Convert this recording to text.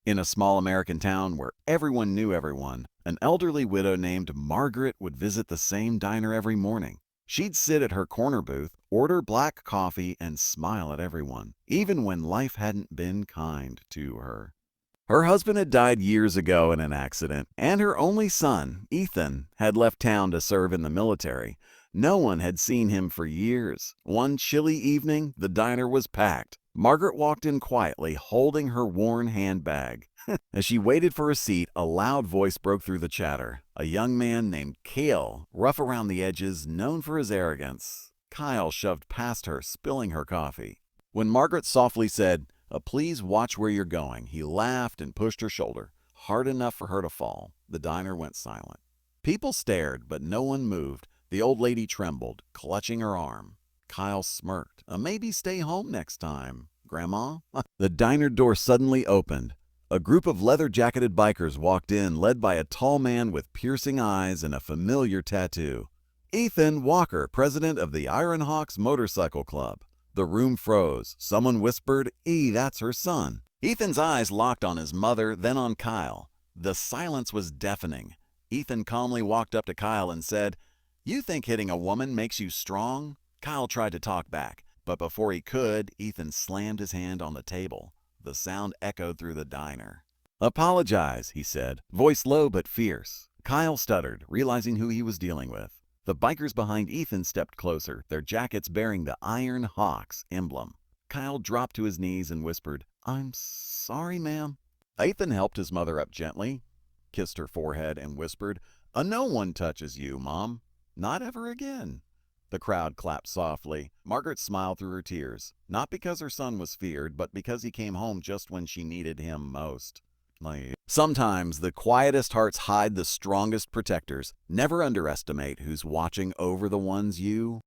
In a small American town where everyone knew everyone, an elderly widow named Margaret would visit the same diner every morning. She'd sit at her corner booth, order black coffee, and smile at everyone, even when life hadn't been kind to her. Her husband had died years ago in an accident, and her only son, Ethan, had left town to serve in the military. No one had seen him for years. One chilly evening, the diner was packed. Margaret walked in quietly, holding her worn handbag. As she waited for a seat, a loud voice broke through the chatter. A young man named Kale, rough around the edges, known for his arrogance. Kyle shoved past her, spilling her coffee. When Margaret softly said, "Please watch where you're going," he laughed and pushed her shoulder, hard enough for her to fall. The diner went silent. People stared, but no one moved. The old lady trembled, clutching her arm. Kyle smirked. Maybe stay home next time, Grandma." The diner door suddenly opened. A group of leather-jacketed bikers walked in, led by a tall man with piercing eyes and a familiar tattoo. Ethan Walker, president of the Iron Hawks Motorcycle Club. The room froze. Someone whispered, "That's her son." Ethan's eyes locked on his mother, then on Kyle. The silence was deafening. Ethan calmly walked up to Kyle and said, "You think hitting a woman makes you strong?" Kyle tried to talk back, but before he could, Ethan slammed his hand on the table. The sound echoed through the diner. "Apologize," he said, voice low but fierce. Kyle stuttered, realizing who he was dealing with. The bikers behind Ethan stepped closer, their jackets bearing the Iron Hawks emblem. Kyle dropped to his knees and whispered, "I'm sorry, ma'am." Ethan helped his mother up gently, kissed her forehead, and whispered, "No one touches you, Mom. Not ever again." The crowd clapped softly. Margaret smiled through her tears, not because her son was feared, but because he came home just when she needed him most. Sometimes the quietest hearts hide the strongest protectors. Never underestimate who's watching over the ones you